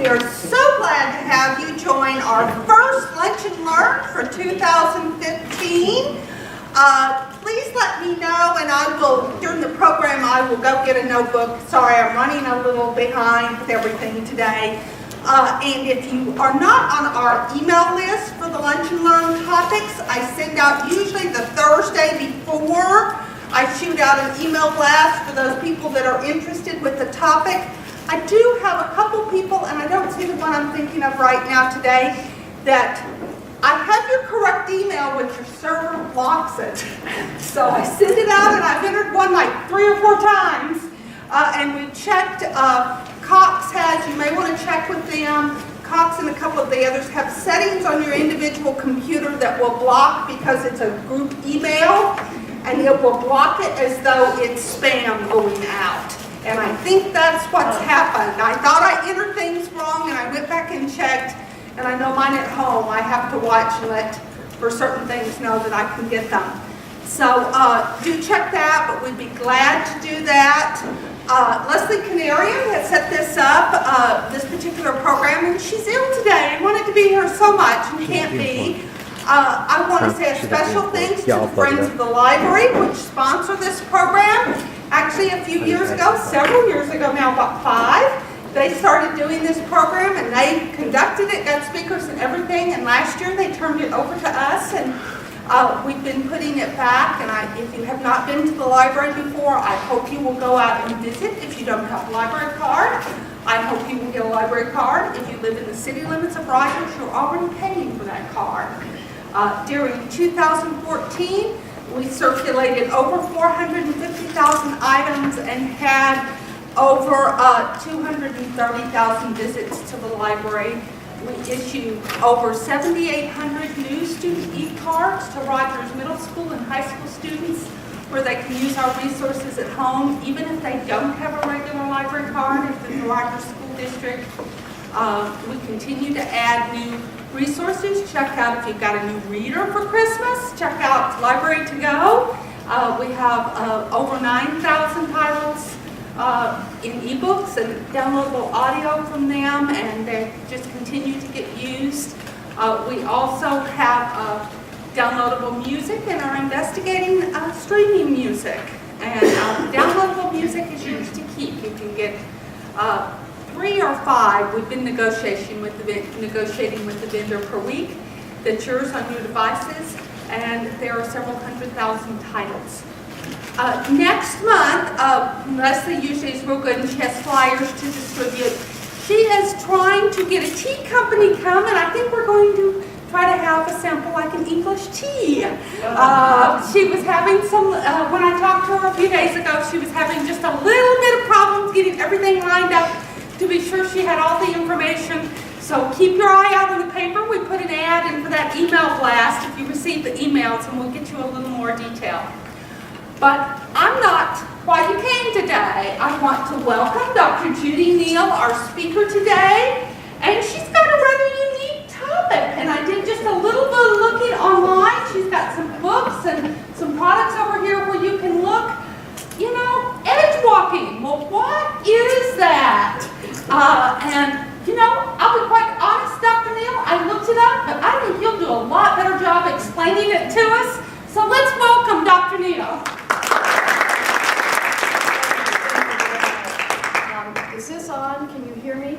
we are so glad to have you join our first Lunch and Learn for 2015. Please let me know, and I will, during the program, I will go get a notebook. Sorry, I'm running a little behind with everything today. And if you are not on our email list for the Lunch and Learn topics, I send out usually the Thursday before. I shoot out an email blast for those people that are interested with the topic. I do have a couple people, and I don't see the one I'm thinking of right now today, that I have your correct email, but your server blocks it. So I send it out, and I've entered one like 3 or 4 times. And we checked, Cox has, you may want to check with them. Cox and a couple of the others have settings on your individual computer that will block because it's a group email, and it will block it as though it's spam going out. And I think that's what's happened. I thought I entered things wrong, and I went back and checked, and I know mine at home. I have to watch and let, for certain things, know that I can get them. So do check that, but we'd be glad to do that. Leslie Canarian has set this up, this particular program, and she's ill today and wanted to be here so much and can't be. I want to say a special thanks to the Friends of the Library, which sponsor this program. Actually, a few years ago, several years ago now, about 5, they started doing this program, and they conducted it, got speakers and everything, and last year they turned it over to us, and we've been putting it back. And if you have not been to the library before, I hope you will go out and visit. If you don't have a library card, I hope you will get a library card. If you live in the city limits of Rogers, you're already paying for that card. During 2014, we circulated over 450,000 items and had over 230,000 visits to the library. We issued over 7,800 new student e-cards to Rogers Middle School and high school students where they can use our resources at home, even if they don't have a regular library card, if it's the Rogers School District. We continue to add new resources. Check out if you've got a new reader for Christmas. Check out Library to Go. We have over 9,000 titles in ebooks and downloadable audio from them, and they just continue to get used. We also have downloadable music and are investigating streaming music. And downloadable music is yours to keep. You can get 3 or 5. We've been negotiating with the vendor per week. That's yours on your devices, and there are several 100,000 titles. Next month, Leslie usually is real good, and she has flyers to distribute. She is trying to get a tea company come, and I think we're going to try to have a sample like an English tea. She was having some, when I talked to her a few days ago, she was having just a little bit of problems getting everything lined up to be sure she had all the information. So keep your eye out in the paper. We put an ad in for that email blast if you receive the emails, and we'll get you a little more detail. But I'm not why you came today. I want to welcome Dr. Judi Neal, our speaker today, and she's got a rather unique topic. And I did just a little bit of looking online. She's got some books and some products over here where you can look. You know, Edgewalking. Well, what is that? And you know, I'll be quite honest, Dr. Neal, I looked it up, but I think you'll do a lot better job explaining it to us. So let's welcome Dr. Neal. Is this on? Can you hear me?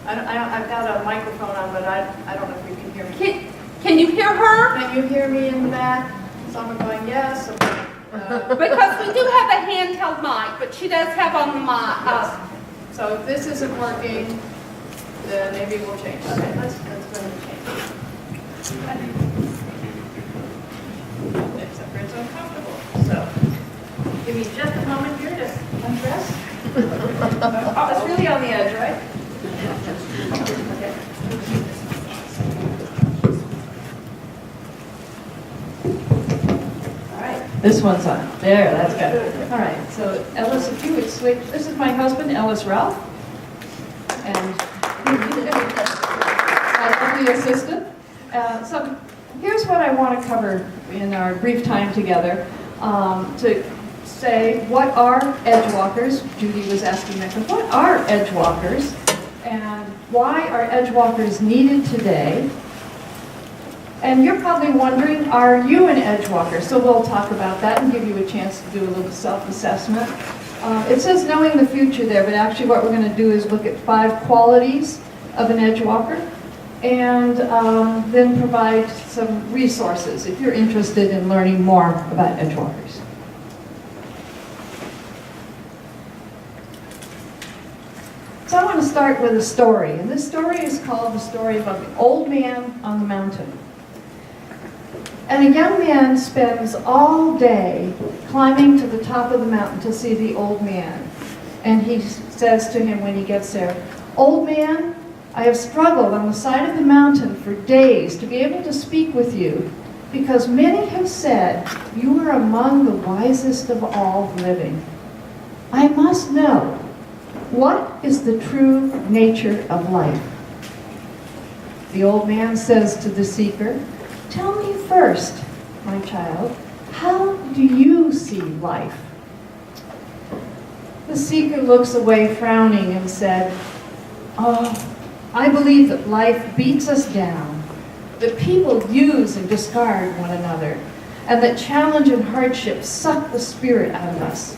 I've got a microphone on, but I don't know if you can hear me. Can you hear her? Can you hear me in the back? Someone going, yes. Because we do have a handheld mic, but she does have on the mic. Yes. So if this isn't working, then maybe we'll change. Okay, let's go and change. Except for it's uncomfortable. So give me just a moment here to undress. Oh, it's really on the edge, right? Okay. All right. This one's on. There, that's good. All right. So Ellis, if you would switch. This is my husband, Ellis Ralph, and my lovely assistant. So here's what I want to cover in our brief time together. To say, what are Edgewalkers? Judi was asking that. What are Edgewalkers? and why are Edgewalkers needed today? And you're probably wondering, are you an Edgewalker? So we'll talk about that and give you a chance to do a little self-assessment. It says knowing the future there, but actually what we're going to do is look at 5 qualities of an Edgewalker, and then provide some resources if you're interested in learning more about Edgewalkers. So I want to start with a story, and this story is called the story of the old man on the mountain. And a young man spends all day climbing to the top of the mountain to see the old man. And he says to him when he gets there, "Old man, I have struggled on the side of the mountain for days to be able to speak with you, because many have said you are among the wisest of all living. I must know, what is the true nature of life?" The old man says to the seeker, "Tell me first, my child, how do you see life?" The seeker looks away frowning and said, "Oh, I believe that life beats us down, that people use and discard one another, and that challenge and hardship suck the spirit out of us.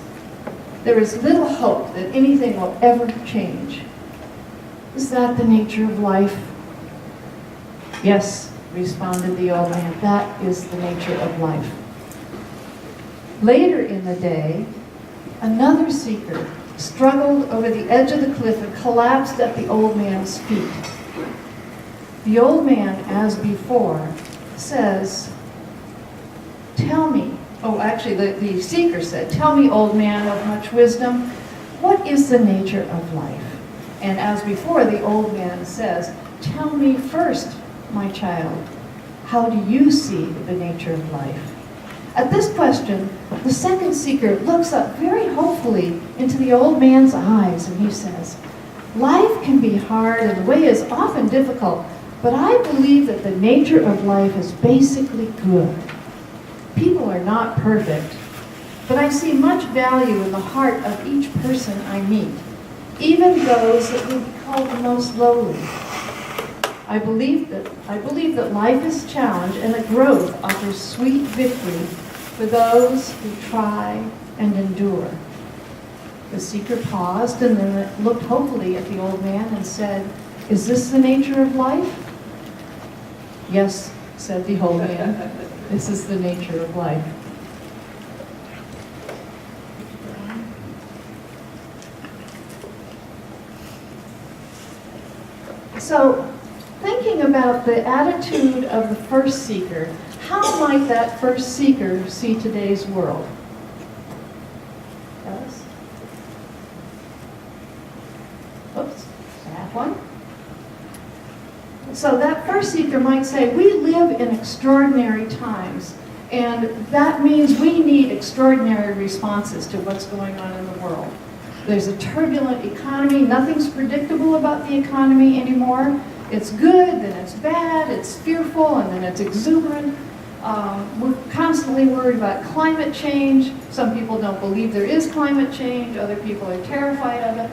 There is little hope that anything will ever change. Is that the nature of life?" "Yes," responded the old man, "that is the nature of life." Later in the day, another seeker struggled over the edge of the cliff and collapsed at the old man's feet. The old man, as before, says, "Tell me," the seeker said, "Tell me, old man of much wisdom, what is the nature of life?" And as before, the old man says, "Tell me first, my child, how do you see the nature of life?" At this question, the second seeker looks up very hopefully into the old man's eyes, and he says, "Life can be hard and the way is often difficult, but I believe that the nature of life is basically good. People are not perfect, but I see much value in the heart of each person I meet, even those that would be called the most lowly. I believe that life is challenge and that growth offers sweet victory for those who try and endure." The seeker paused and then looked hopefully at the old man and said, "Is this the nature of life?" "Yes," said the old man, "this is the nature of life." So, thinking about the attitude of the first seeker, how might that first seeker see today's world? Yes? Oops, that one. So that first seeker might say, we live in extraordinary times, and that means we need extraordinary responses to what's going on in the world. There's a turbulent economy. Nothing's predictable about the economy anymore. It's good, then it's bad, it's fearful, and then it's exuberant. We're constantly worried about climate change. Some people don't believe there is climate change. Other people are terrified of it.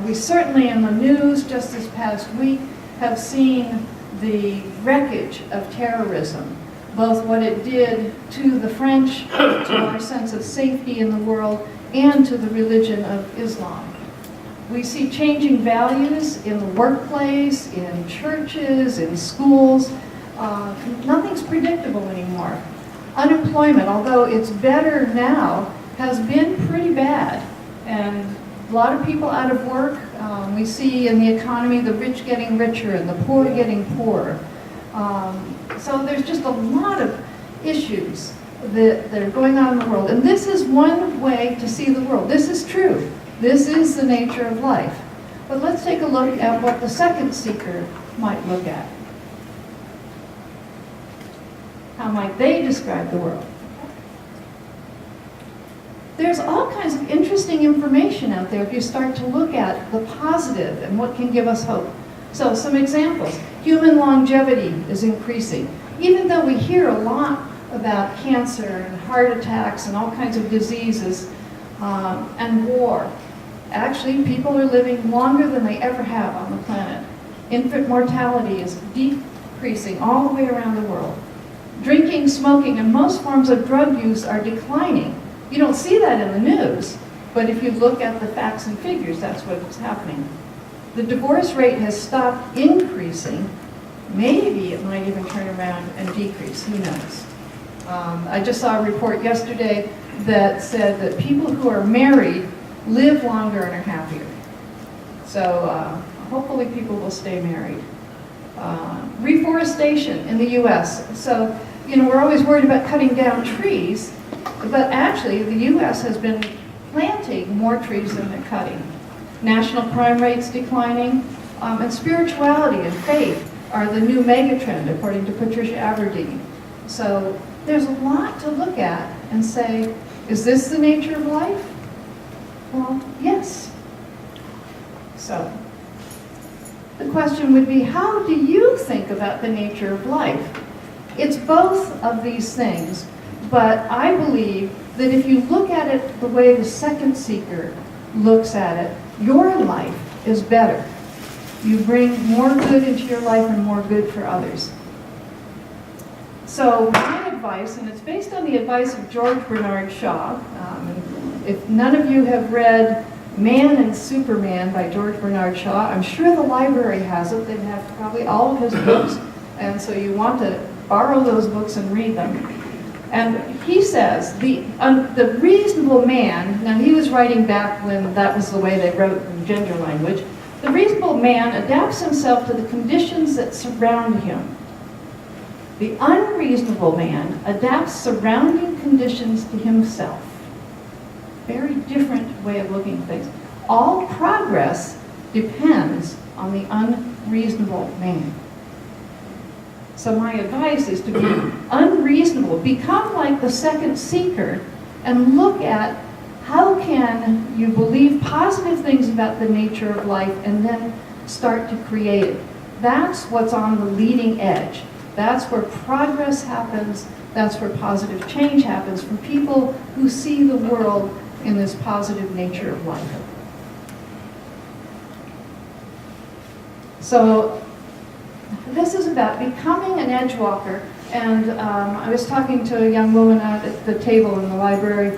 We certainly in the news just this past week have seen the wreckage of terrorism, both what it did to the French, to our sense of safety in the world, and to the religion of Islam. We see changing values in the workplace, in churches, in schools. Nothing's predictable anymore. Unemployment, although it's better now, has been pretty bad. And a lot of people out of work. We see in the economy the rich getting richer and the poor getting poorer. So there's just a lot of issues that are going on in the world. And this is one way to see the world. This is true. This is the nature of life. But let's take a look at what the second seeker might look at. How might they describe the world? There's all kinds of interesting information out there if you start to look at the positive and what can give us hope. So some examples. Human longevity is increasing. Even though we hear a lot about cancer and heart attacks and all kinds of diseases and war, Actually, people are living longer than they ever have on the planet. Infant mortality is decreasing all the way around the world. Drinking, smoking, and most forms of drug use are declining. You don't see that in the news, but if you look at the facts and figures, that's what's happening. The divorce rate has stopped increasing. Maybe it might even turn around and decrease, who knows? I just saw a report yesterday that said that people who are married live longer and are happier. So hopefully people will stay married. Reforestation in the U.S. So, we're always worried about cutting down trees, but actually the U.S. has been planting more trees than they're cutting. National crime rates declining, and spirituality and faith are the new megatrend, according to Patricia Aberdeen. So there's a lot to look at and say, is this the nature of life? Well, yes. So the question would be, how do you think about the nature of life? It's both of these things, but I believe that if you look at it the way the second seeker looks at it, your life is better. You bring more good into your life and more good for others. So my advice, and it's based on the advice of George Bernard Shaw, and if none of you have read Man and Superman by George Bernard Shaw, I'm sure the library has it. They have probably all of his books, and so you want to borrow those books and read them. And he says, the reasonable man, now he was writing back when that was the way they wrote in gender language, the reasonable man adapts himself to the conditions that surround him. The unreasonable man adapts surrounding conditions to himself. Very different way of looking at things. All progress depends on the unreasonable man. So my advice is to be unreasonable. Become like the second seeker and look at how can you believe positive things about the nature of life and then start to create it. That's what's on the leading edge. That's where progress happens. That's where positive change happens from people who see the world in this positive nature of life. So this is about becoming an edge walker. And I was talking to a young woman out at the table in the library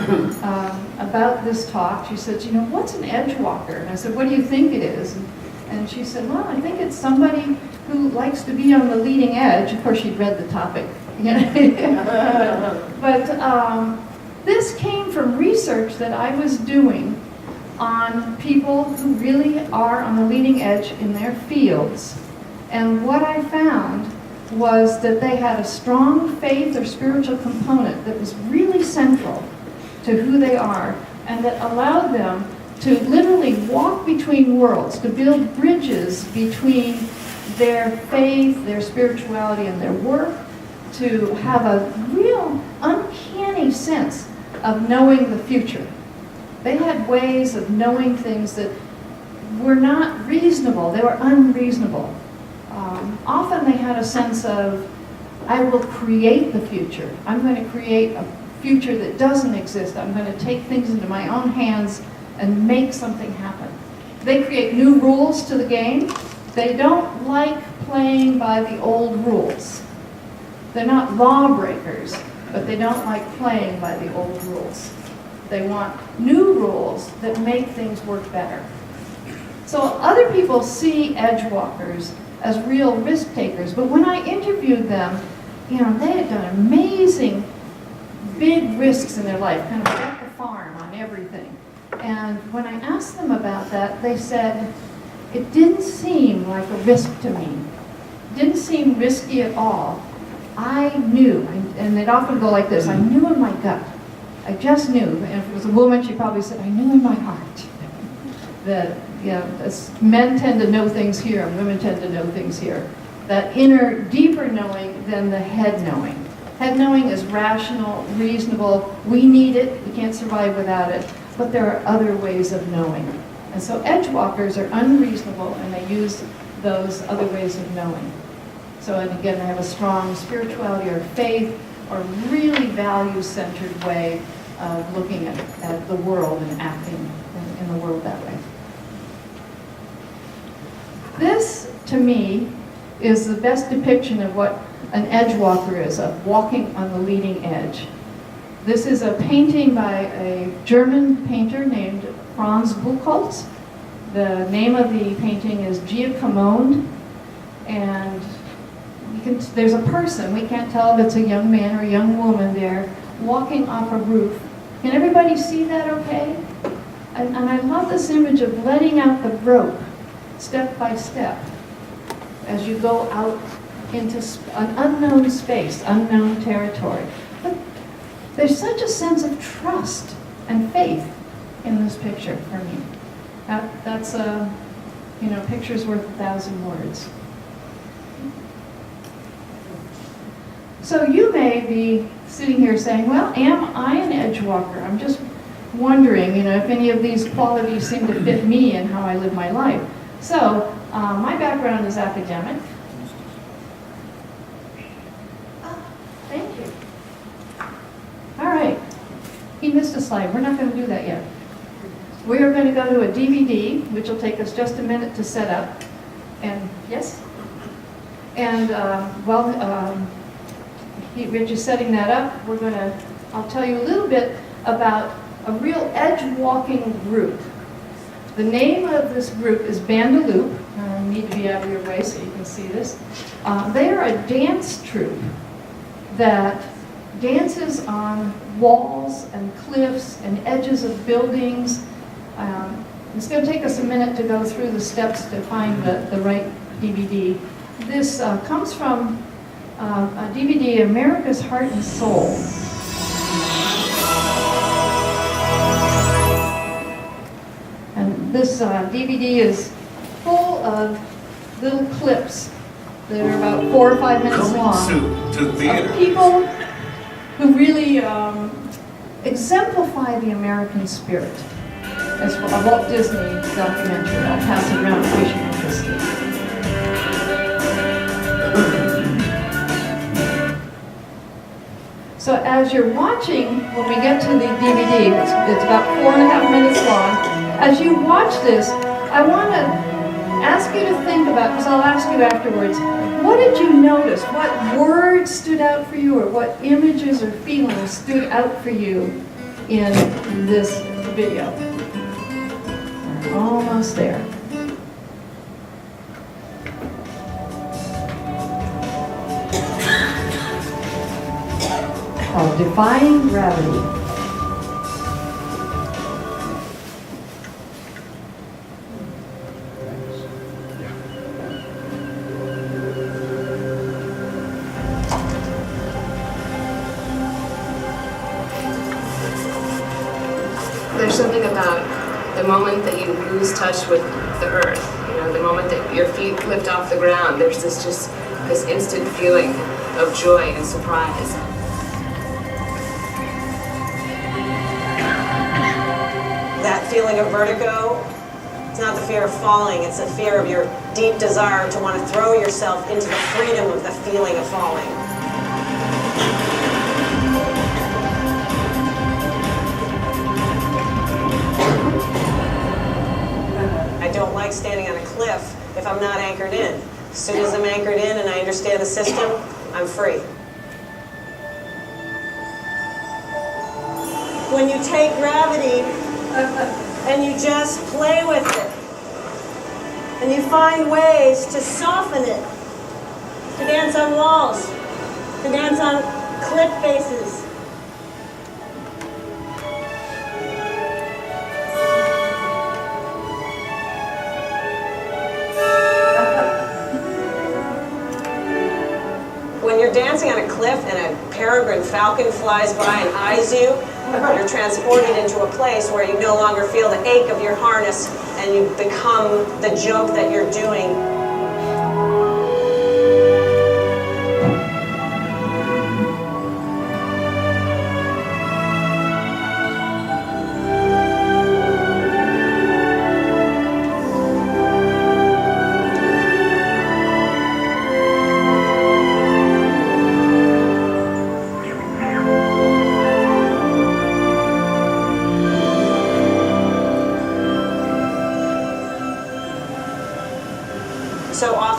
about this talk. She said, what's an edge walker? And I said, what do you think it is? And she said, well, I think it's somebody who likes to be on the leading edge. Of course, she'd read the topic. But this came from research that I was doing on people who really are on the leading edge in their fields. And what I found was that they had a strong faith or spiritual component that was really central to who they are, and that allowed them to literally walk between worlds, to build bridges between their faith, their spirituality, and their work, to have a real uncanny sense of knowing the future. They had ways of knowing things that were not reasonable, they were unreasonable. Often they had a sense of, I will create the future. I'm going to create a future that doesn't exist. I'm going to take things into my own hands and make something happen. They create new rules to the game. They don't like playing by the old rules. They're not lawbreakers, but they don't like playing by the old rules. They want new rules that make things work better. So other people see edge walkers as real risk takers, but when I interviewed them, they had done amazing big risks in their life, kind of bet the farm on everything. And when I asked them about that, they said, it didn't seem like a risk to me. It didn't seem risky at all. I knew, and they'd often go like this, I knew in my gut. I just knew, and if it was a woman, she probably said, I knew in my heart that, men tend to know things here, and women tend to know things here. That inner, deeper knowing than the head knowing. Head knowing is rational, reasonable, we need it, we can't survive without it, but there are other ways of knowing. And so edge walkers are unreasonable, and they use those other ways of knowing. So, and again, they have a strong spirituality or faith or really value-centered way of looking at the world and acting in the world that way. me, is the best depiction of what an edge walker is, of walking on the leading edge. This is a painting by a German painter named Franz Buchholz. The name of the painting is Giacomonde, and there's a person, we can't tell if it's a young man or a young woman there, walking off a roof. Can everybody see that okay? And I love this image of letting out the rope, step by step, as you go out into an unknown space, unknown territory. But there's such a sense of trust and faith in this picture for me. That's picture's worth 1,000 words. So you may be sitting here saying, well, am I an edge walker? I'm just wondering, if any of these qualities seem to fit me and how I live my life. So my background is academic. Thank you. All right. He missed a slide. We're not going to do that yet. We are going to go to a DVD, which will take us just a minute to set up. And yes? And Rich is setting that up. I'll tell you a little bit about a real edge walking group. The name of this group is Bandaloop. I need to be out of your way so you can see this. They are a dance troupe that dances on walls and cliffs and edges of buildings. It's going to take us a minute to go through the steps to find the right DVD. This comes from a DVD, America's Heart and Soul. And this DVD is full of little clips that are about 4 or 5 minutes long. To theater. Of people who really exemplify the American spirit. As for a Walt Disney documentary, I'll pass it around in case you're interested. So as you're watching, when we get to the DVD, it's about 4.5 minutes long. As you watch this, I want to ask you to think about, because I'll ask you afterwards, what did you notice? What words stood out for you, or what images or feelings stood out for you in this video? We're almost there. Called Defying Gravity. There's something about the moment that you lose touch with the earth, the moment that your feet lift off the ground, there's this instant feeling of joy and surprise. That feeling of vertigo, it's not the fear of falling, it's the fear of your deep desire to want to throw yourself into the freedom of the feeling of falling. I don't like standing on a cliff if I'm not anchored in. As soon as I'm anchored in and I understand the system, I'm free. When you take gravity and you just play with it, and you find ways to soften it, to dance on walls, to dance on cliff faces. When you're dancing on a cliff and a peregrine falcon flies by and eyes you, you're transported into a place where you no longer feel the ache of your harness and you become the joke that you're doing.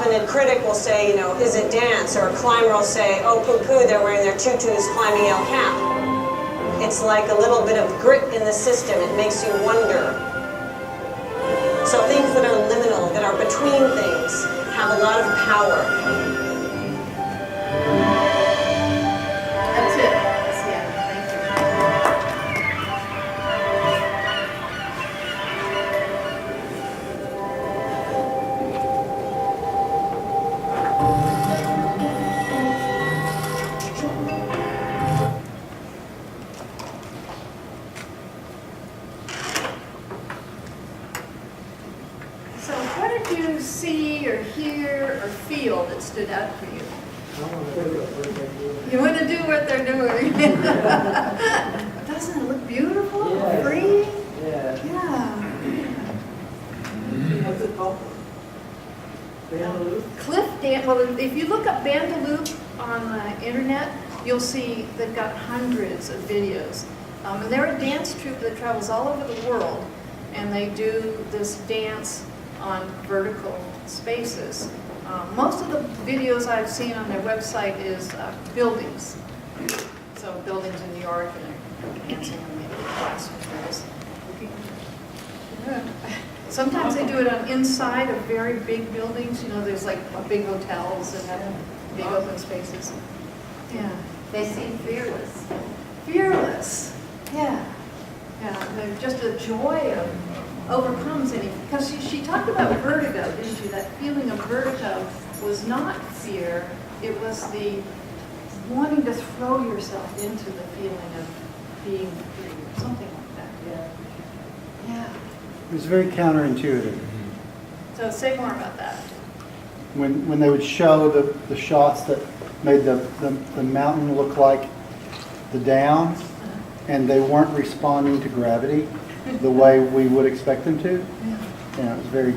often a critic will say, you know, is it dance? Or a climber will say, oh, poo-poo, they're wearing their tutus climbing El Cap. It's like a little bit of grit in the system. It makes you wonder. So things that are liminal, that are between things, have a lot of power. That's it. That's the end. Thank you. So what did you see or hear or feel that stood out for you? You want to do what they're doing. Doesn't it look beautiful? Yes. Free? Yeah. Yeah. What's it called? Bandaloo? Cliff dance. Well, if you look up Bandaloo on the internet, you'll see they've got hundreds of videos. And they're a dance troupe that travels all over the world, and they do this dance on vertical spaces. Most of the videos I've seen on their website is buildings. So buildings in New York, and they're dancing on maybe glass windows. Sometimes they do it on inside of very big buildings. You know, there's like big hotels and have big open spaces. Yeah. They seem fearless. Fearless. Yeah. Yeah. They're just a joy of overcomes anything. Because she talked about vertigo, didn't she? That feeling of vertigo was not fear. It was the wanting to throw yourself into the feeling of being free or something like that. Yeah. Yeah. It was very counterintuitive. So say more about that. When they would show the shots that made the mountain look like the downs, and they weren't responding to gravity the way we would expect them to. Yeah, it was very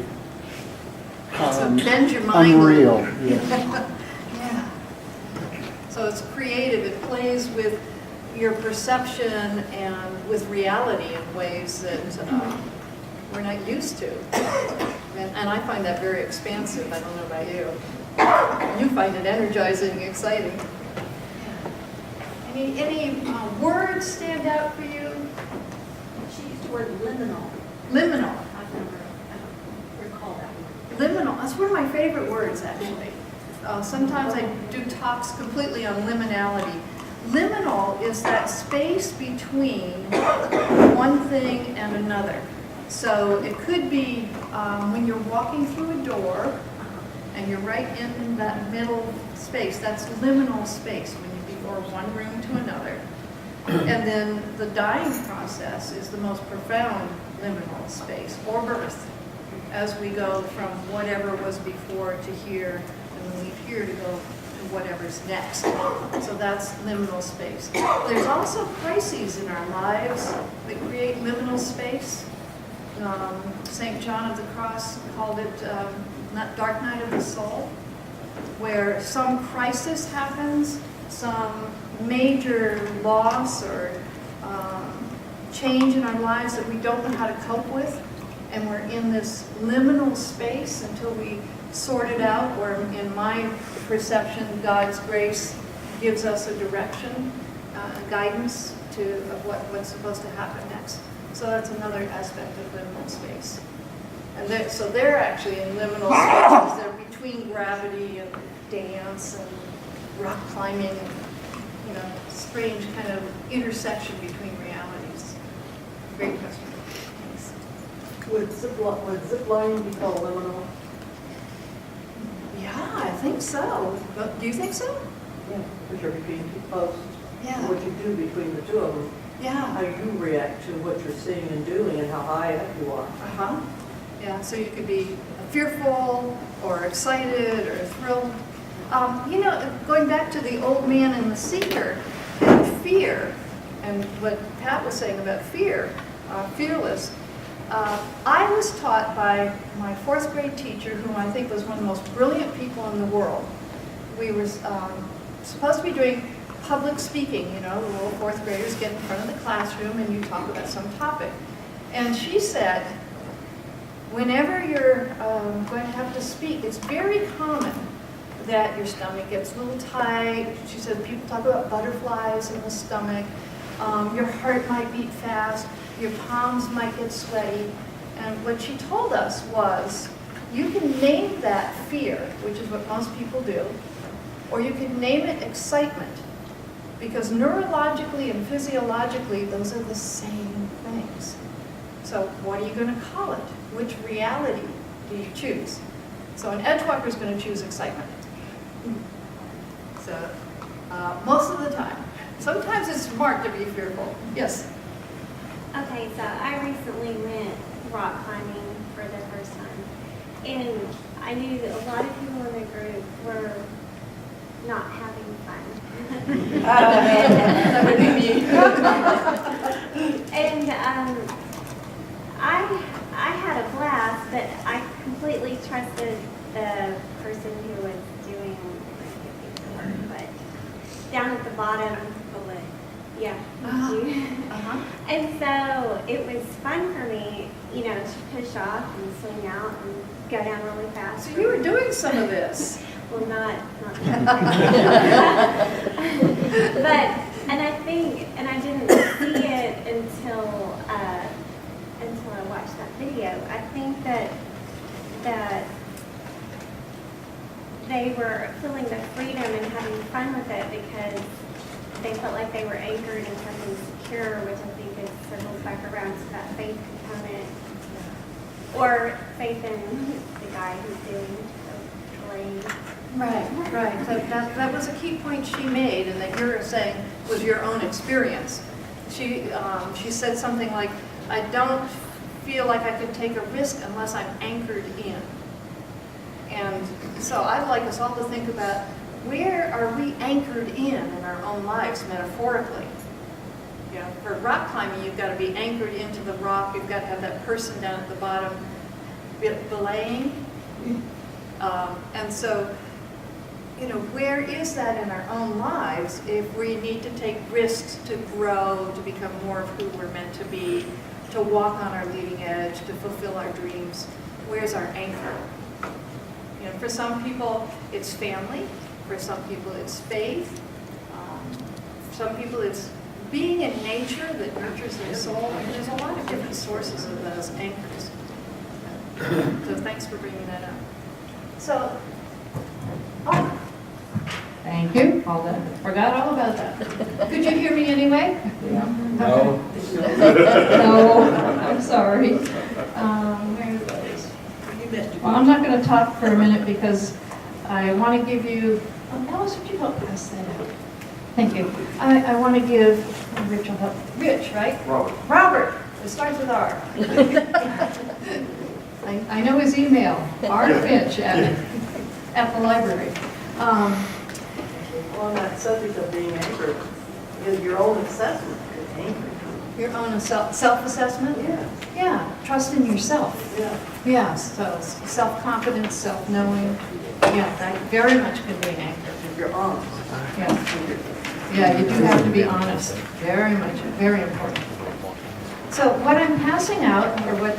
So bend your mind. unreal. Yes. Yeah. So it's creative. It plays with your perception and with reality in ways that we're not used to. And I find that very expansive. I don't know about you. You find it energizing and exciting. Any words stand out for you? She used the word liminal. Liminal. I don't recall that word. Liminal. That's one of my favorite words, actually. Sometimes I do talks completely on liminality. Liminal is that space between one thing and another. So it could be when you're walking through a door and you're right in that middle space. That's liminal space, when you go from one room to another. And then the dying process is the most profound liminal space, or birth, as we go from whatever was before to here, and we leave here to go to whatever's next. So that's liminal space. There's also crises in our lives that create liminal space. St. John of the Cross called it Dark Night of the Soul, where some crisis happens, some major loss or change in our lives that we don't know how to cope with, and we're in this liminal space until we sort it out, or in my perception, God's grace gives us a direction, guidance of what's supposed to happen next. So that's another aspect of liminal space. And they're actually in liminal spaces. They're between gravity and dance and rock climbing and, strange kind of intersection between realities. Great question. Thanks. Would zip lining be called liminal? Yeah, I think so. But do you think so? Yeah, because you're between two posts. Yeah. What you do between the two of them, how Yeah. you react to what you're seeing and doing and how high up you are. Uh-huh. Yeah, so you could be fearful or excited or thrilled. Going back to the old man and the seeker and fear, and what Pat was saying about fear, fearless. I was taught by my fourth grade teacher, who I think was one of the most brilliant people in the world. We were supposed to be doing public speaking, the little fourth graders get in front of the classroom and you talk about some topic. And she said, whenever you're going to have to speak, it's very common that your stomach gets a little tight. She said people talk about butterflies in the stomach. Your heart might beat fast. Your palms might get sweaty. And what she told us was, you can name that fear, which is what most people do, or you can name it excitement. Because neurologically and physiologically, those are the same things. So what are you going to call it? Which reality do you choose? So an edgewalker is going to choose excitement. So most of the time. Sometimes it's smart to be fearful. Yes? Okay, so I recently went rock climbing for the first time. And I knew that a lot of people in the group were not having fun. That would be me. And I had a blast, but I completely trusted the person who was doing the work. But down at the bottom, yeah, thank you. And so it was fun for me, you know, to push off and swing out and go down really fast. So you were doing some of this. Well, not but, and I think, and I didn't see it until I watched that video. I think that they were feeling the freedom and having fun with it because they felt like they were anchored in something secure, which I think is circles back around to that faith component, or faith in the guy who's doing the playing. Right. That was a key point she made, and that you're saying was your own experience. She said something like, I don't feel like I could take a risk unless I'm anchored in. And so I'd like us all to think about, where are we anchored in our own lives, metaphorically? You know, for rock climbing, you've got to be anchored into the rock. You've got to have that person down at the bottom belaying. And so, you know, where is that in our own lives if we need to take risks to grow, to become more of who we're meant to be, to walk on our leading edge, to fulfill our dreams? Where's our anchor? You know, for some people, it's family. For some people, it's faith. For some people, it's being in nature that nurtures their soul. And there's a lot of different sources of those anchors. So thanks for bringing that up. So, thank you. Forgot all about that. Could you hear me anyway? No. No, I'm sorry. Where are those? Well, I'm not going to talk for a minute because I want to give you, Alice, would you help pass that out? Thank you. I want to give, Rich will help. Rich, right? Robert. It starts with R. I know his email, rfitch at the library. Well, on that subject of being anchored, is your own assessment is anchored. Your own self-assessment? Yeah. Yeah, trust in yourself. Yeah. Yeah, so self-confidence, self-knowing, yeah, that very much can be an anchor. If you're honest. Yeah, you do have to be honest, very much, very important. So what I'm passing out, or what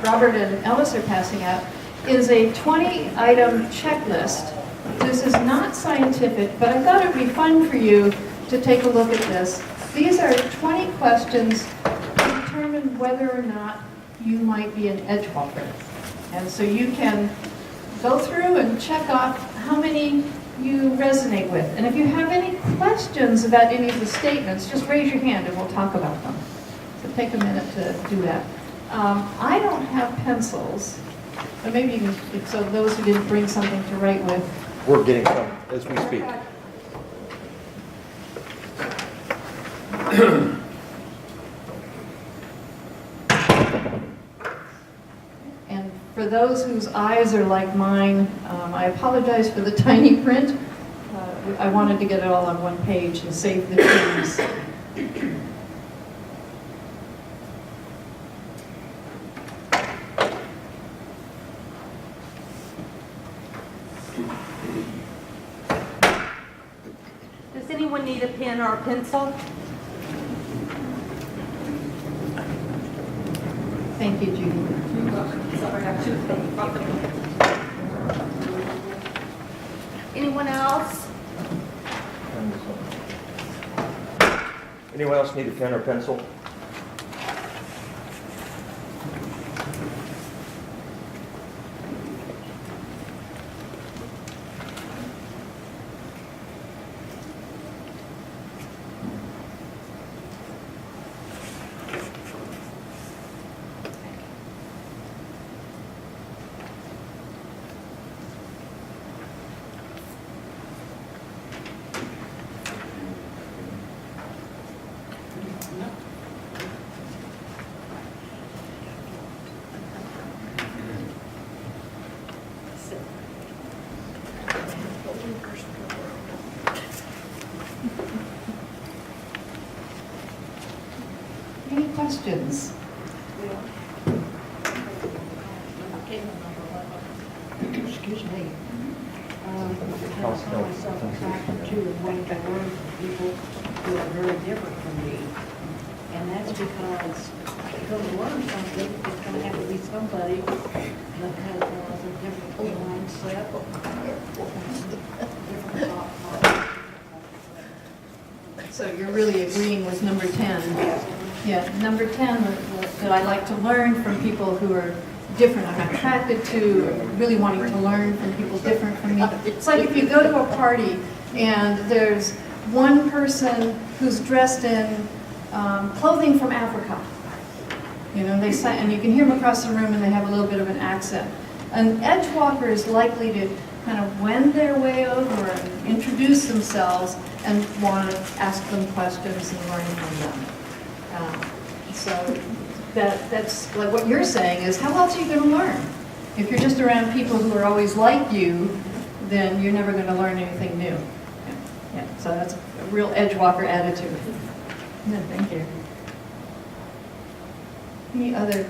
Robert and Ellis are passing out, is a 20-item checklist. This is not scientific, but I thought it would be fun for you to take a look at this. These are 20 questions to determine whether or not you might be an edgewalker. And so you can go through and check off how many you resonate with. And if you have any questions about any of the statements, just raise your hand and we'll talk about them. So take a minute to do that. I don't have pencils, but maybe you can, so those who didn't bring something to write with. We're getting some as we speak. And for those whose eyes are like mine, I apologize for the tiny print. I wanted to get it all on one page and save the trees. Does anyone need a pen or a pencil? Thank you, Judy. Anyone else? Anyone else need a pen or pencil? Any questions? Excuse me. I call myself attracted to and wanting to learn from people who are very different from me. And that's because if you're going to learn something, it's going to have to be somebody that has a different mindset, different thought process. So you're really agreeing with number 10? Yeah, number 10, that I like to learn from people who are different, I'm attracted to, really wanting to learn from people different from me. It's like if you go to a party and there's one person who's dressed in clothing from Africa. You know, they say, and you can hear them across the room and they have a little bit of an accent. An edge walker is likely to kind of wend their way over and introduce themselves and want to ask them questions and learn from them. So that's like what you're saying is, how else are you going to learn? If you're just around people who are always like you, then you're never going to learn anything new. Yeah, so that's a real edge walker attitude. Yeah, thank you. Any other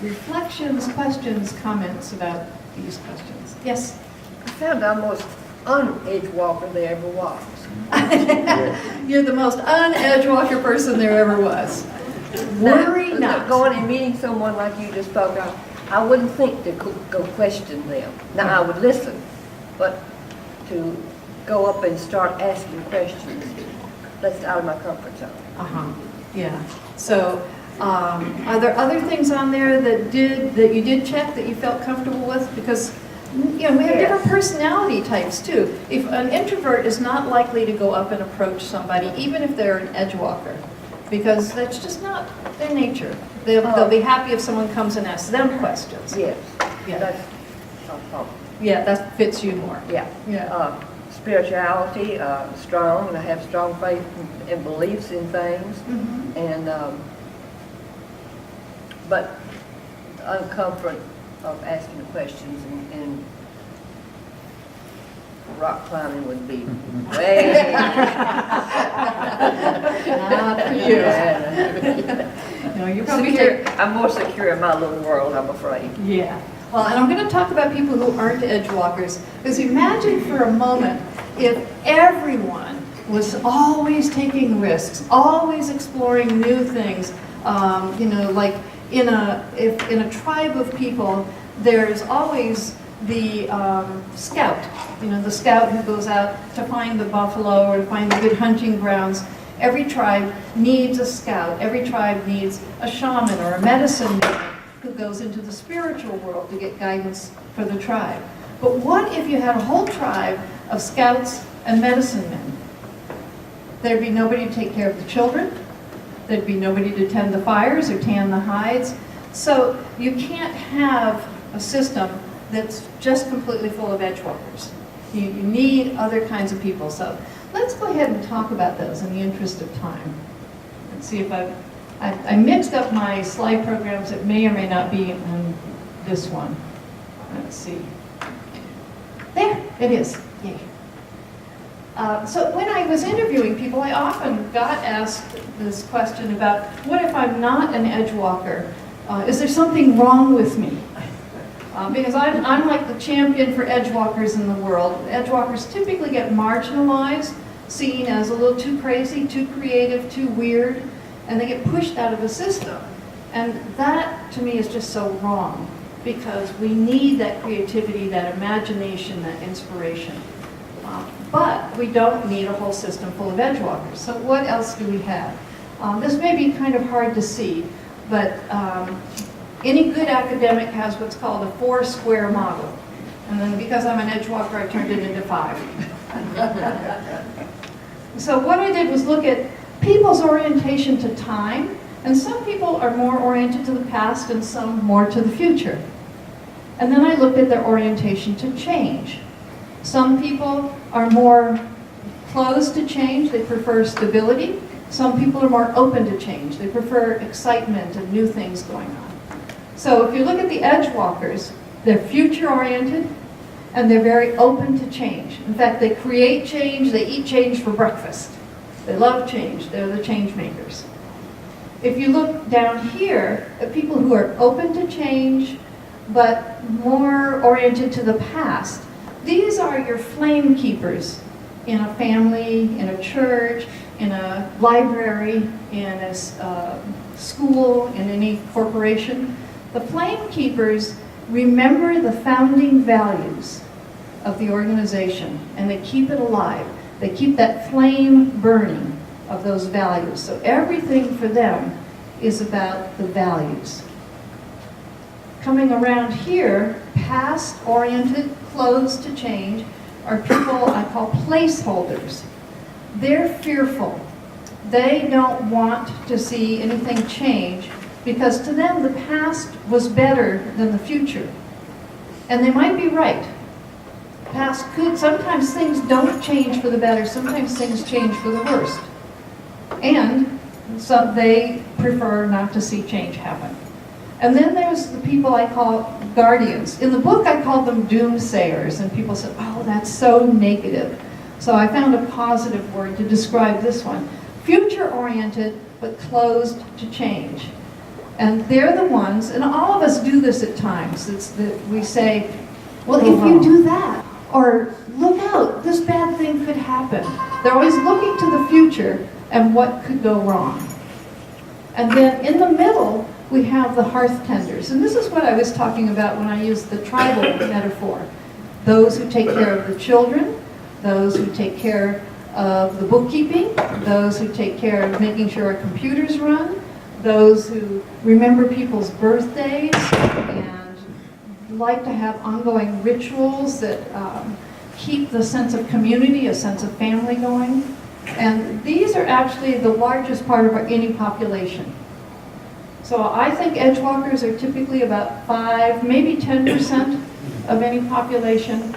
reflections, questions, comments about these questions? Yes? I found I'm the most un-edge walker there ever was. You're the most un-edge walker person there ever was. Worry not. Going and meeting someone like you just spoke of, I wouldn't think to go question them. Now, I would listen, but to go up and start asking questions, that's out of my comfort zone. Yeah. So, are there other things on there that you did check that you felt comfortable with? Because you know, we have different personality types too. If an introvert is not likely to go up and approach somebody, even if they're an edge walker, because that's just not their nature. They'll be happy if someone comes and asks them questions. Yes. Yeah. That's Yeah, that fits you more. yeah. Yeah. Spirituality, strong, and I have strong faith and beliefs in things, and but the uncomfort of asking the questions and rock climbing would be way. Not for you. No, you're probably Secure. I'm more secure in my little world, I'm afraid. Yeah. Well, and I'm going to talk about people who aren't edge walkers. Because imagine for a moment if everyone was always taking risks, always exploring new things. You know, like in a tribe of people, there's always the scout. You know, the scout who goes out to find the buffalo or to find the good hunting grounds. Every tribe needs a scout. Every tribe needs a shaman or a medicine man who goes into the spiritual world to get guidance for the tribe. But what if you had a whole tribe of scouts and medicine men? There'd be nobody to take care of the children. There'd be nobody to tend the fires or tan the hides. So you can't have a system that's just completely full of edge walkers. You need other kinds of people. So let's go ahead and talk about those in the interest of time. Let's see if I mixed up my slide programs. It may or may not be on this one. Let's see. There, it is. Yay. So when I was interviewing people, I often got asked this question about, what if I'm not an edge walker? Is there something wrong with me? Because I'm like the champion for edge walkers in the world. Edge walkers typically get marginalized, seen as a little too crazy, too creative, too weird, and they get pushed out of the system. And that, to me, is just so wrong, because we need that creativity, that imagination, that inspiration. But we don't need a whole system full of edgewalkers. So what else do we have? This may be kind of hard to see, but any good academic has what's called a 4-square model. And then because I'm an edgewalker, I turned it into 5. So what I did was look at people's orientation to time, and some people are more oriented to the past and some more to the future. And then I looked at their orientation to change. Some people are more closed to change, they prefer stability. Some people are more open to change, they prefer excitement and new things going on. So if you look at the edgewalkers, they're future-oriented and they're very open to change. In fact, they create change, they eat change for breakfast. They love change, they're the change makers. If you look down here at people who are open to change, but more oriented to the past, these are your flame keepers in a family, in a church, in a library, in a school, in any corporation. The flame keepers remember the founding values of the organization, and they keep it alive. They keep that flame burning of those values. So everything for them is about the values. Coming around here, past-oriented, closed to change, are people I call placeholders. They're fearful. They don't want to see anything change because to them the past was better than the future. And they might be right. Past could, sometimes things don't change for the better, sometimes things change for the worst. And so they prefer not to see change happen. And then there's the people I call guardians. In the book I called them doomsayers, and people said, oh, that's so negative. So I found a positive word to describe this one. Future-oriented, but closed to change. And they're the ones, and all of us do this at times. It's that we say, well, if you do that, or look out, this bad thing could happen. They're always looking to the future and what could go wrong. And then in the middle, we have the hearth tenders. And this is what I was talking about when I used the tribal metaphor. Those who take care of the children, those who take care of the bookkeeping, those who take care of making sure our computers run, those who remember people's birthdays and like to have ongoing rituals that keep the sense of community, a sense of family going. And these are actually the largest part of any population. So I think edgewalkers are typically about 5, maybe 10% of any population.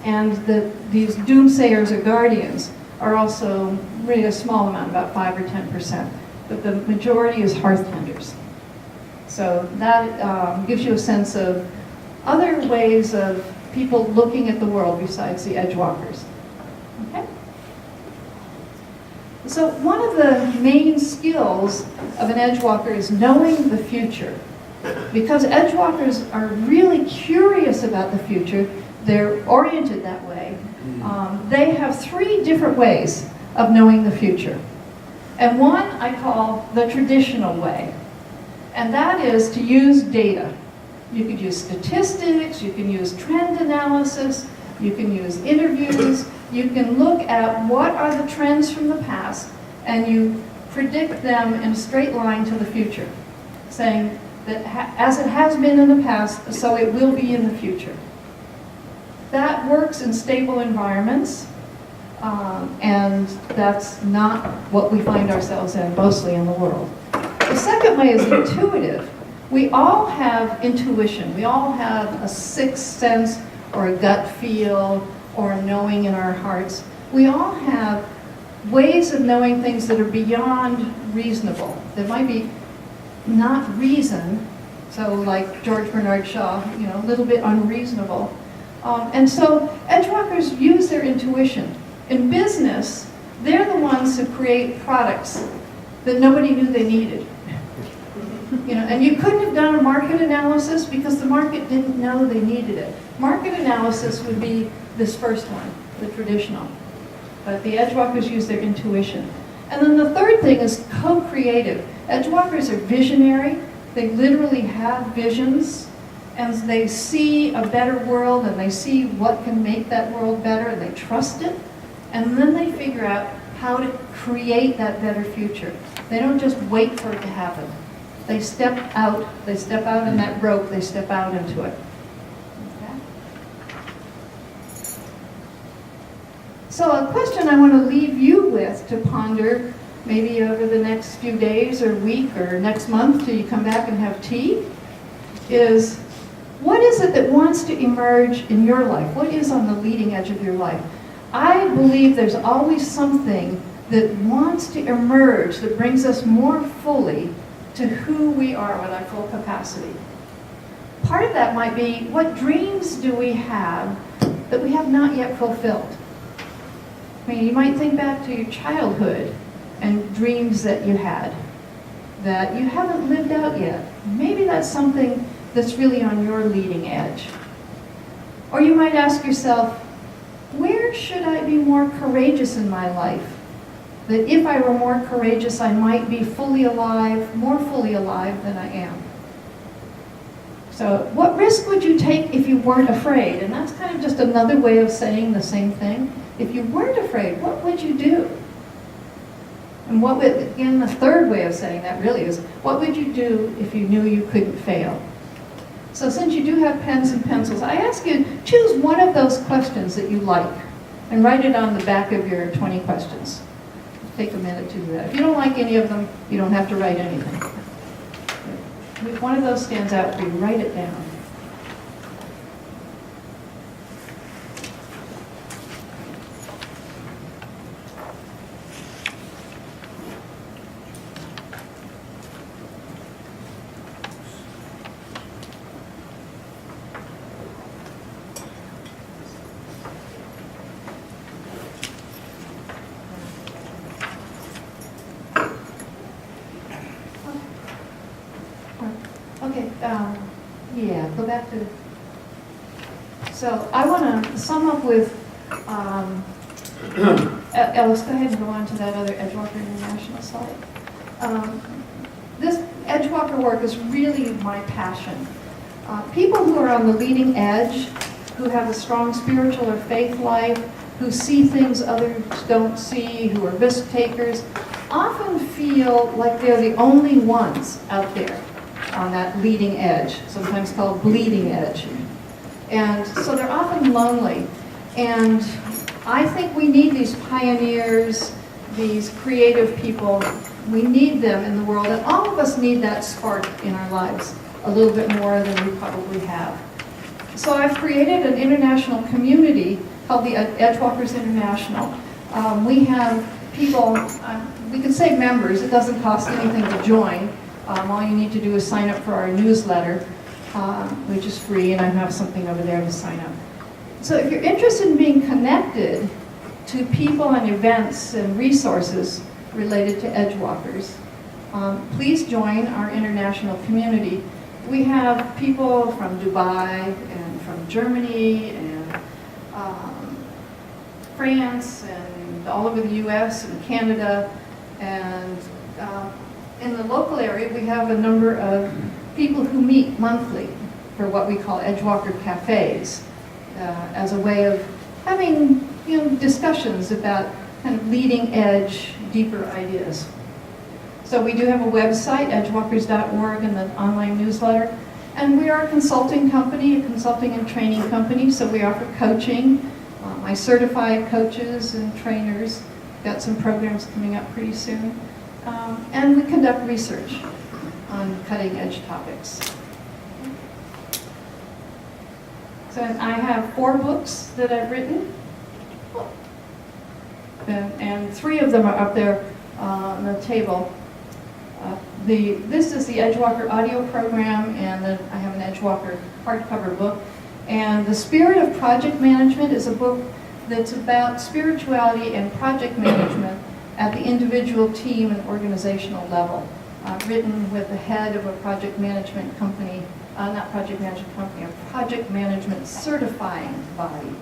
And these doomsayers or guardians are also really a small amount, about 5 or 10%. But the majority is hearth tenders. So that gives you a sense of other ways of people looking at the world besides the edgewalkers. Okay? So one of the main skills of an edgewalker is knowing the future. Because edgewalkers are really curious about the future, they're oriented that way. They have 3 different ways of knowing the future. And one I call the traditional way. And that is to use data. You could use statistics, you can use trend analysis, you can use interviews, you can look at what are the trends from the past and you predict them in a straight line to the future, saying that as it has been in the past, so it will be in the future. That works in stable environments, and that's not what we find ourselves in mostly in the world. The second way is intuitive. We all have intuition. We all have a sixth sense or a gut feel or a knowing in our hearts. We all have ways of knowing things that are beyond reasonable. That might be not reason, so like George Bernard Shaw, a little bit unreasonable. And so edgewalkers use their intuition. In business, they're the ones who create products that nobody knew they needed. And you couldn't have done a market analysis because the market didn't know they needed it. Market analysis would be this first one, the traditional. But the edgewalkers use their intuition. And then the third thing is co-creative. Edgewalkers are visionary. They literally have visions, and they see a better world, and they see what can make that world better, and they trust it, and then they figure out how to create that better future. They don't just wait for it to happen. They step out in that rope, they step out into it. Okay? So a question I want to leave you with to ponder, maybe over the next few days or week or next month till you come back and have tea, is what is it that wants to emerge in your life? What is on the leading edge of your life? I believe there's always something that wants to emerge that brings us more fully to who we are with our full capacity. Part of that might be, what dreams do we have that we have not yet fulfilled? I mean, you might think back to your childhood and dreams that you had that you haven't lived out yet. Maybe that's something that's really on your leading edge. Or you might ask yourself, where should I be more courageous in my life? That if I were more courageous, I might be fully alive, more fully alive than I am. So what risk would you take if you weren't afraid? And that's kind of just another way of saying the same thing. If you weren't afraid, what would you do? And what would, again, the third way of saying that really is, what would you do if you knew you couldn't fail? So since you do have pens and pencils, I ask you, choose one of those questions that you like and write it on the back of your 20 questions. Take a minute to do that. If you don't like any of them, you don't have to write anything. If one of those stands out for you, write it down. Okay, go back to, so I want to sum up with, Ellis, go ahead and go on to that other Edgewalker International site. This Edgewalker work is really my passion. People who are on the leading edge, who have a strong spiritual or faith life, who see things others don't see, who are risk takers, often feel like they're the only ones out there on that leading edge, sometimes called bleeding edge. And so they're often lonely. And I think we need these pioneers, these creative people. We need them in the world, and all of us need that spark in our lives, a little bit more than we probably have. So I've created an international community called the Edgewalkers International. We have people, we could say members, it doesn't cost anything to join. All you need to do is sign up for our newsletter, which is free, and I have something over there to sign up. So if you're interested in being connected to people and events and resources related to Edgewalkers, please join our international community. We have people from Dubai and from Germany and France and all over the US and Canada, and in the local area, we have a number of people who meet monthly for what we call Edgewalker cafes, as a way of having discussions about kind of leading edge, deeper ideas. So we do have a website, edgewalkers.org, and the online newsletter. And we are a consulting company, a consulting and training company, so we offer coaching. I certify coaches and trainers. Got some programs coming up pretty soon. And we conduct research on cutting-edge topics. So I have 4 books that I've written, and 3 of them are up there on the table. This is the Edgewalker audio program, and I have an Edgewalker hardcover book. And The Spirit of Project Management is a book that's about spirituality and project management at the individual, team, and organizational level, written with the head of a project management company, not project management company, a project management certifying body.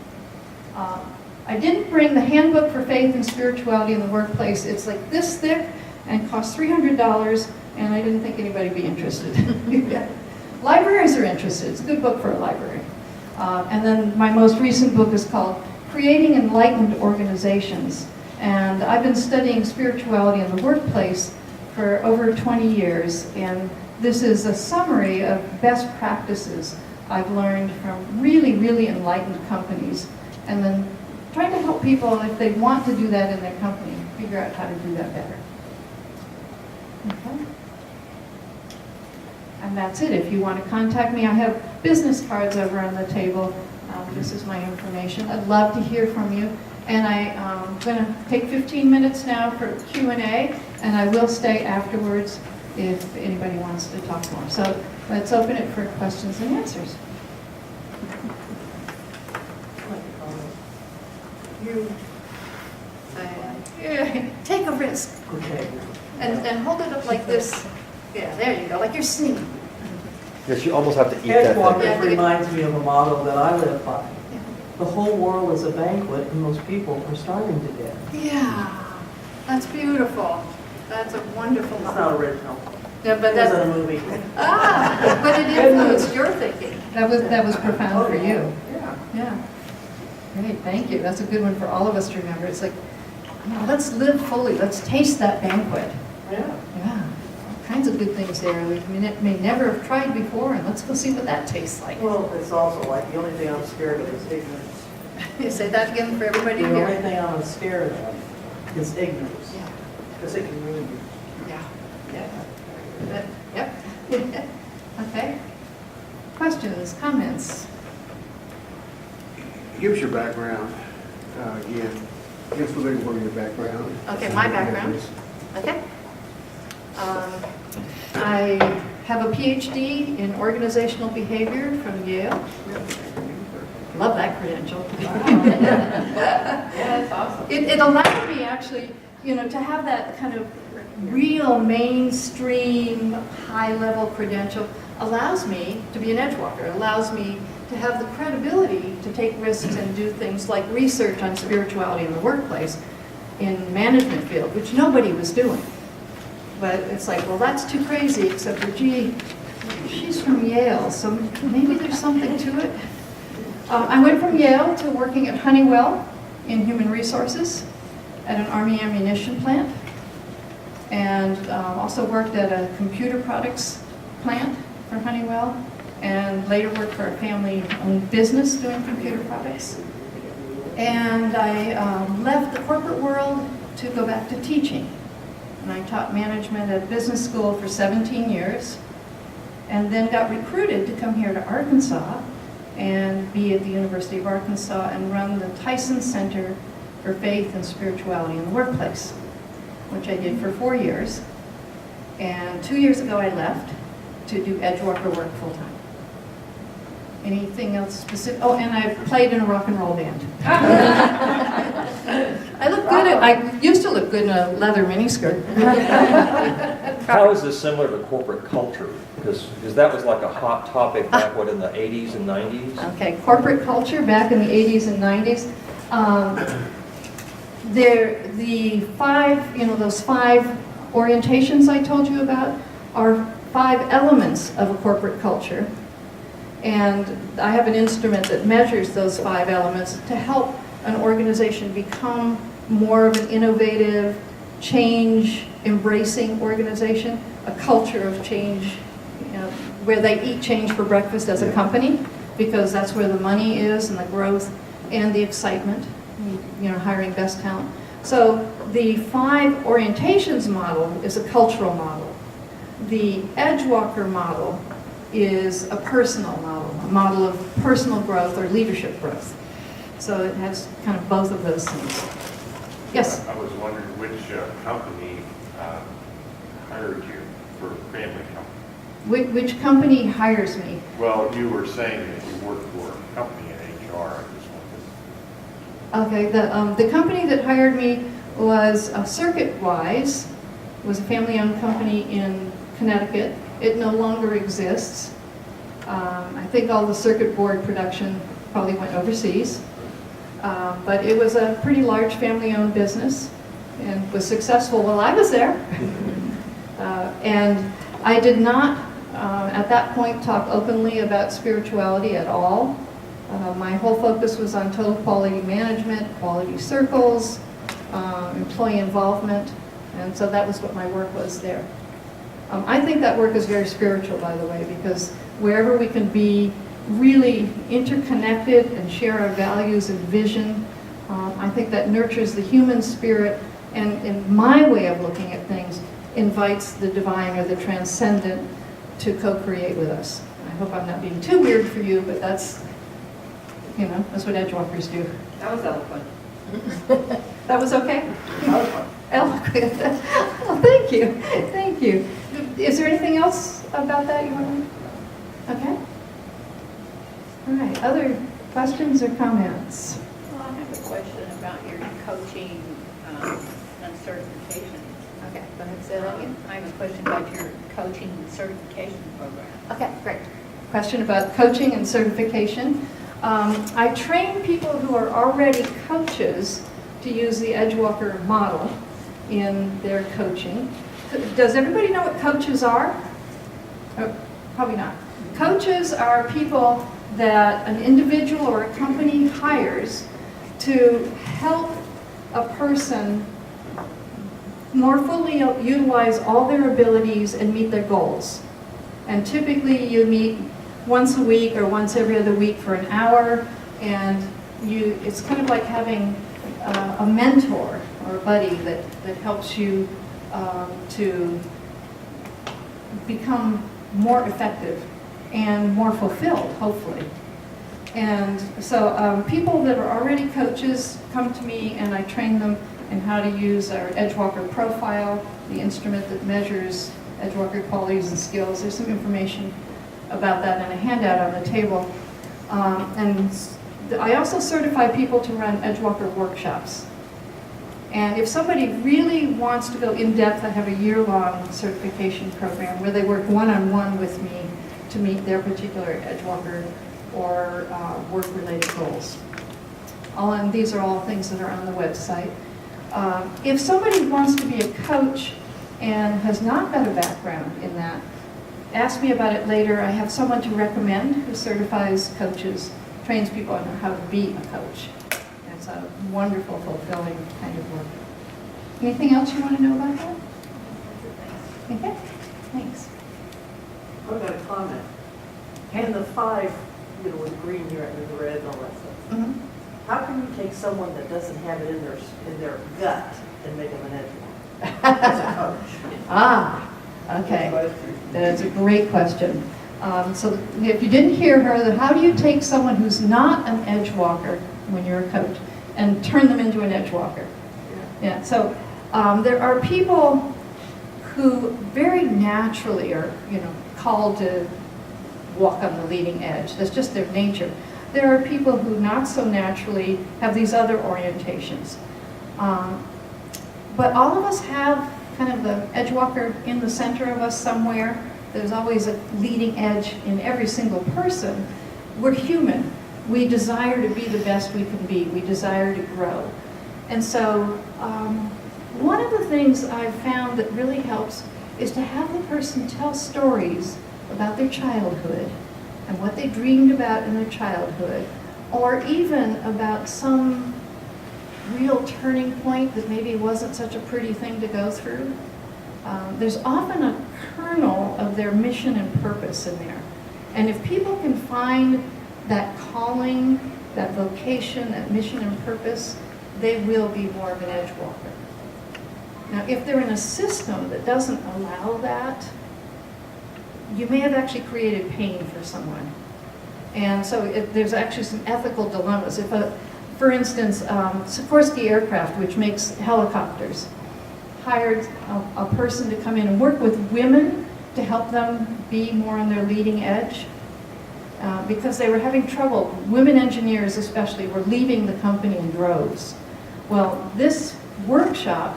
I didn't bring the Handbook for Faith and Spirituality in the Workplace. It's like this thick and costs $300, and I didn't think anybody'd be interested. Libraries are interested. It's a good book for a library. And then my most recent book is called Creating Enlightened Organizations. And I've been studying spirituality in the workplace for over 20 years, and this is a summary of best practices I've learned from really, really enlightened companies, and then trying to help people, if they want to do that in their company, figure out how to do that better. Okay. And that's it. If you want to contact me, I have business cards over on the table. This is my information. I'd love to hear from you. And I'm going to take 15 minutes now for Q&A, and I will stay afterwards if anybody wants to talk more. So let's open it for questions and answers. You take a risk. Okay. And hold it up like this. Yeah, there you go, like you're singing. Yes, you almost have to eat that thing. Edgewalking reminds me of a motto that I live by. The whole world is a banquet and most people are starving to death. Yeah, that's beautiful. That's a wonderful It's motto. not original. Yeah, but It was that's in a movie. but it influenced your thinking. That was profound for you. Yeah. Yeah. Great, thank you. That's a good one for all of us to remember. It's like, let's live fully. Let's taste that banquet. Yeah. Yeah. All kinds of good things there we may never have tried before, and let's go see what that tastes like. Well, it's also like the only thing I'm scared of is ignorance. You say that again for everybody The only here. thing I'm scared of is ignorance. Yeah. Because it can ruin you. Yeah. Yep. Okay. Questions, comments? Give us your background again. Give us a little bit of your background. Okay, my background. Okay. I have a PhD in organizational behavior from Yale. Love that credential. Yeah, that's awesome. It allowed me actually, to have that kind of real mainstream, high-level credential. Allows me to be an edgewalker. Allows me to have the credibility to take risks and do things like research on spirituality in the workplace, in management field, which nobody was doing. But it's like, well, that's too crazy, except for, gee, she's from Yale, so maybe there's something to it. I went from Yale to working at Honeywell in human resources at an Army ammunition plant, and also worked at a computer products plant for Honeywell, and later worked for a family-owned business doing computer products. And I left the corporate world to go back to teaching. And I taught management at business school for 17 years, and then got recruited to come here to Arkansas and be at the University of Arkansas and run the Tyson Center for Faith and Spirituality in the Workplace, which I did for 4 years. And 2 years ago I left to do Edgewalker work full-time. Anything else specific? Oh, and I played in a rock and roll band. I look good. I used to look good in a leather miniskirt. How is this similar to corporate culture? Because that was like a hot topic back, in the 80s and 90s? Okay, corporate culture back in the 80s and 90s. The five, those 5 orientations I told you about are 5 elements of a corporate culture. And I have an instrument that measures those 5 elements to help an organization become more of an innovative, change-embracing organization, a culture of change, where they eat change for breakfast as a company, because that's where the money is and the growth and the excitement, hiring best talent. So the 5 orientations model is a cultural model. The Edgewalker model is a personal model, a model of personal growth or leadership growth. So it has kind of both of those things. Yes? I was wondering which company hired you for family company? Which company hires me? Well, you were saying that you worked for a company in HR. I just wanted Okay, the company that hired me was Circuit-Wise. It was a family-owned company in Connecticut. It no longer exists. I think all the circuit board production probably went overseas. But it was a pretty large family-owned business and was successful while I was there. And I did not, at that point, talk openly about spirituality at all. My whole focus was on total quality management, quality circles, employee involvement, and so that was what my work was there. I think that work is very spiritual, by the way, because wherever we can be really interconnected and share our values and vision, I think that nurtures the human spirit, and in my way of looking at things, invites the divine or the transcendent to co-create with us. I hope I'm not being too weird for you, but that's, that's what Edgewalkers do. That was eloquent. That was okay? Eloquent. Eloquent. Well, thank you. Thank you. Is there anything else about that you want to? Okay. All right. Other questions or comments? Well, I have a question about your coaching and certification. Okay. Go ahead. Say that again. I have a question about your coaching and certification program. Okay. Great. Question about coaching and certification. I train people who are already coaches to use the Edgewalker model in their coaching. Does everybody know what coaches are? Oh, probably not. Coaches are people that an individual or a company hires to help a person more fully utilize all their abilities and meet their goals. And typically you meet once a week or once every other week for an hour, and it's kind of like having a mentor or a buddy that helps you to become more effective and more fulfilled, hopefully. And so people that are already coaches come to me, and I train them in how to use our Edgewalker profile, the instrument that measures Edgewalker qualities and skills. There's some information about that in a handout on the table. And I also certify people to run Edgewalker workshops. And if somebody really wants to go in depth, I have a year-long certification program where they work one-on-one with me to meet their particular Edgewalker or work-related goals. And these are all things that are on the website. If somebody wants to be a coach and has not got a background in that, ask me about it later. I have someone to recommend who certifies coaches, trains people on how to be a coach. It's a wonderful, fulfilling kind of work. Anything else you want to know about that? Okay, thanks. I've got a comment. And the 5, with green here and the red and all that stuff. Mm-hmm. How can you take someone that doesn't have it in their gut and make them an Edgewalker as a coach? Okay. That's a great question. So if you didn't hear her, then how do you take someone who's not an Edgewalker when you're a coach and turn them into an Edgewalker? Yeah. So there are people who very naturally are, called to walk on the leading edge. That's just their nature. There are people who not so naturally have these other orientations. But all of us have kind of the Edgewalker in the center of us somewhere. There's always a leading edge in every single person. We're human. We desire to be the best we can be. We desire to grow. And so one of the things I've found that really helps is to have the person tell stories about their childhood and what they dreamed about in their childhood, or even about some real turning point that maybe wasn't such a pretty thing to go through. There's often a kernel of their mission and purpose in there. And if people can find that calling, that vocation, that mission and purpose, they will be more of an Edgewalker. Now, if they're in a system that doesn't allow that, you may have actually created pain for someone. And so there's actually some ethical dilemmas. If for instance, Sikorsky Aircraft, which makes helicopters, hired a person to come in and work with women to help them be more on their leading edge because they were having trouble. Women engineers especially were leaving the company in droves. Well, this workshop,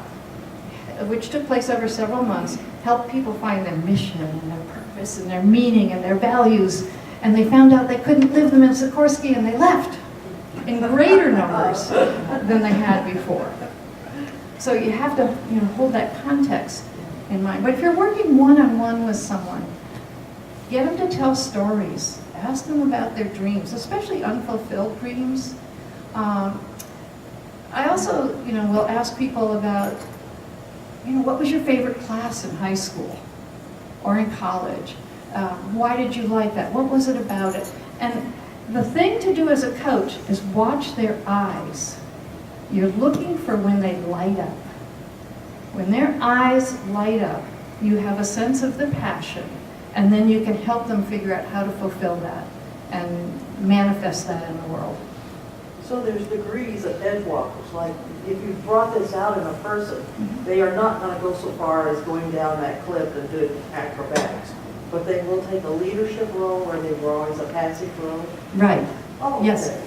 which took place over several months, helped people find their mission and their purpose and their meaning and their values, and they found out they couldn't live them in Sikorsky, and they left in greater numbers than they had before. So you have to hold that context. in mind. But if you're working one-on-one with someone, get them to tell stories. Ask them about their dreams, especially unfulfilled dreams. I also, will ask people about, what was your favorite class in high school or in college? Why did you like that? What was it about it? And the thing to do as a coach is watch their eyes. You're looking for when they light up. When their eyes light up, you have a sense of the passion, and then you can help them figure out how to fulfill that and manifest that in the world. So there's degrees of edgewalkers. Like, if you brought this out in a person, they are not going to go so far as going down that cliff and doing acrobatics. But they will take a leadership role where they were always a passive role. Right. Oh, Yes. okay.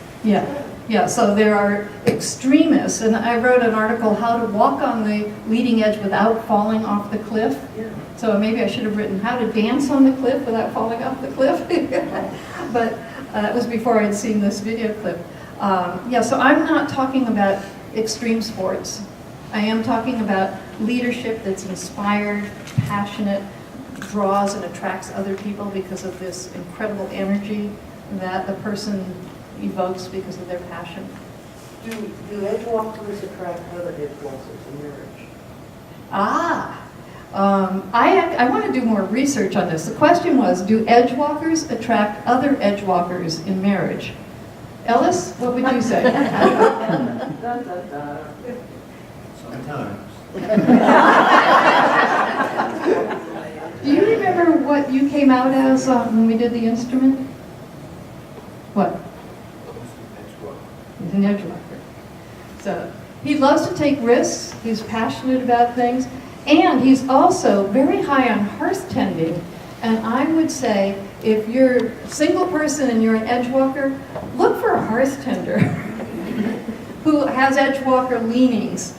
Yeah, so there are extremists, and I wrote an article, How to Walk on the Leading Edge Without Falling Off the Cliff. Yeah. So maybe I should have written How to Dance on the Cliff Without Falling Off the Cliff. But that was before I'd seen this video clip. So I'm not talking about extreme sports. I am talking about leadership that's inspired, passionate, draws and attracts other people because of this incredible energy that the person evokes because of their passion. Do edgewalkers attract other edgewalkers in marriage? I want to do more research on this. The question was, do edgewalkers attract other edgewalkers in marriage? Ellis, what would you say? Sometimes. Do you remember what you came out as when we did the instrument? What? He's an edgewalker. So he loves to take risks. He's passionate about things. And he's also very high on hearth tending. And I would say, if you're a single person and you're an edgewalker, look for a hearth tender who has edgewalker leanings.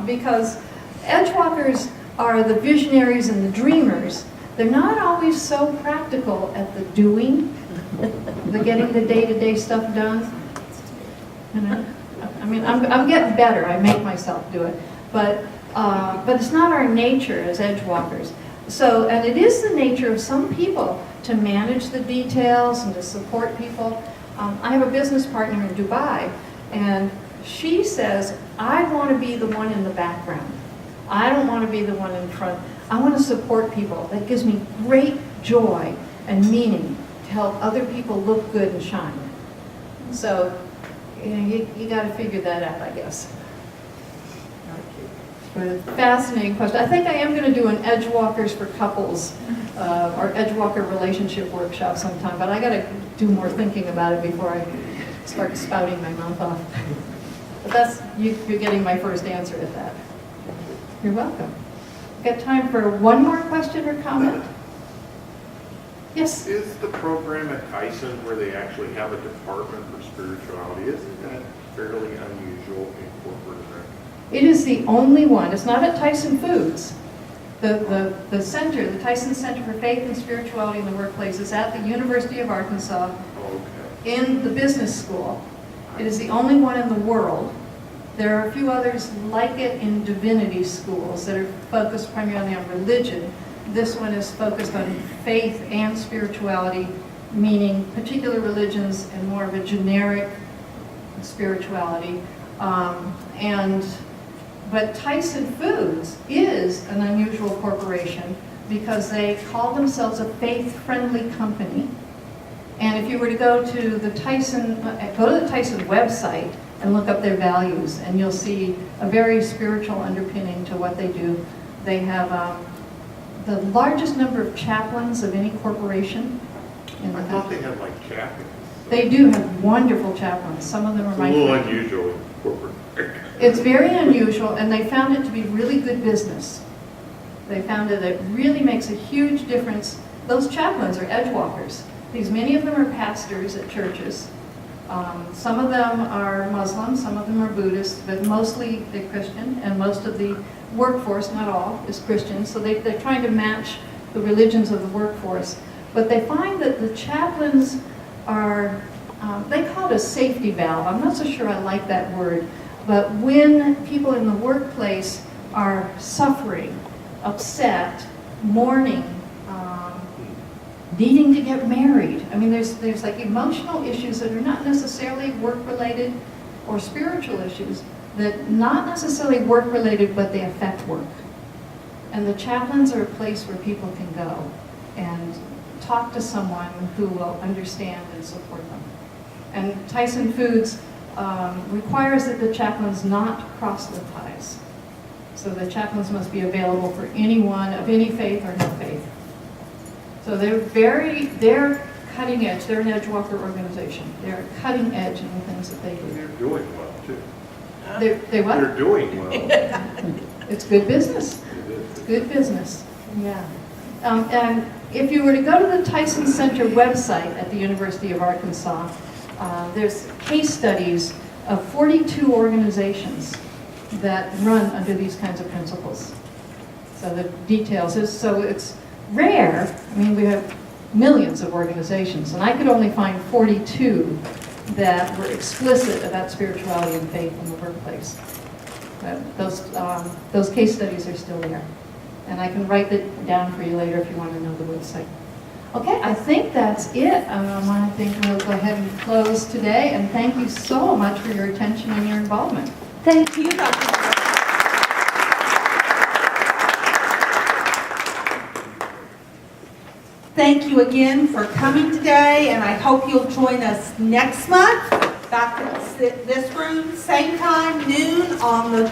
Because edgewalkers are the visionaries and the dreamers. They're not always so practical at the doing, the getting the day-to-day stuff done. I mean, I'm getting better. I make myself do it. But it's not our nature as edgewalkers. So, and it is the nature of some people to manage the details and to support people. I have a business partner in Dubai, and she says, I want to be the one in the background. I don't want to be the one in front. I want to support people. That gives me great joy and meaning to help other people look good and shine. So, you got to figure that out, I guess. Fascinating question. I think I am going to do an Edgewalkers for Couples or Edgewalker relationship workshop sometime, but I got to do more thinking about it before I start spouting my mouth off. But that's, you're getting my first answer at that. You're welcome. Got time for one more question or comment? Yes? Is the program at Tyson where they actually have a department for spirituality, isn't that fairly unusual in corporate America? It is the only one. It's not at Tyson Foods. The center, the Tyson Center for Faith and Spirituality in the Workplace, is at the University of Arkansas in the business school. It is the only one in the world. There are a few others like it in divinity schools that are focused primarily on religion. This one is focused on faith and spirituality, meaning particular religions and more of a generic spirituality. But Tyson Foods is an unusual corporation because they call themselves a faith-friendly company. And if you were to go to the Tyson website and look up their values, and you'll see a very spiritual underpinning to what they do. They have the largest number of chaplains of any corporation in the I thought they had like chaplains. They do have wonderful chaplains. Some of them are my It's a little friends. unusual in corporate. It's very unusual, and they found it to be really good business. They found that it really makes a huge difference. Those chaplains are edgewalkers. Many of them are pastors at churches. Some of them are Muslim, some of them are Buddhist, but mostly they're Christian, and most of the workforce, not all, is Christian. So they're trying to match the religions of the workforce. But they find that the chaplains are, they call it a safety valve. I'm not so sure I like that word. But when people in the workplace are suffering, upset, mourning, needing to get married. I mean, there's like emotional issues that are not necessarily work-related or spiritual issues that not necessarily work-related, but they affect work. And the chaplains are a place where people can go and talk to someone who will understand and support them. And Tyson Foods requires that the chaplains not cross the ties. So the chaplains must be available for anyone of any faith or no faith. So they're cutting edge. They're an Edgewalker organization. They're cutting edge in the things that they do. They're doing well, too. They what? They're doing well. It's good business. It's good business. Yeah. And if you were to go to the Tyson Center website at the University of Arkansas, there's case studies of 42 organizations that run under these kinds of principles. So the details is, so it's rare. I mean, we have millions of organizations, and I could only find 42 that were explicit about spirituality and faith in the workplace. Those case studies are still there. And I can write it down for you later if you want to know the website. Okay, I think that's it. I think we'll go ahead and close today, and thank you so much for your attention and your involvement. Thank you, Dr. Thank you again for coming today, and I hope you'll join us next month back in this room, same time, noon, on the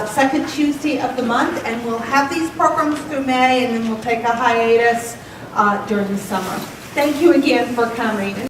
second Tuesday of the month, and we'll have these programs through May, and then we'll take a hiatus during the summer. Thank you again for coming.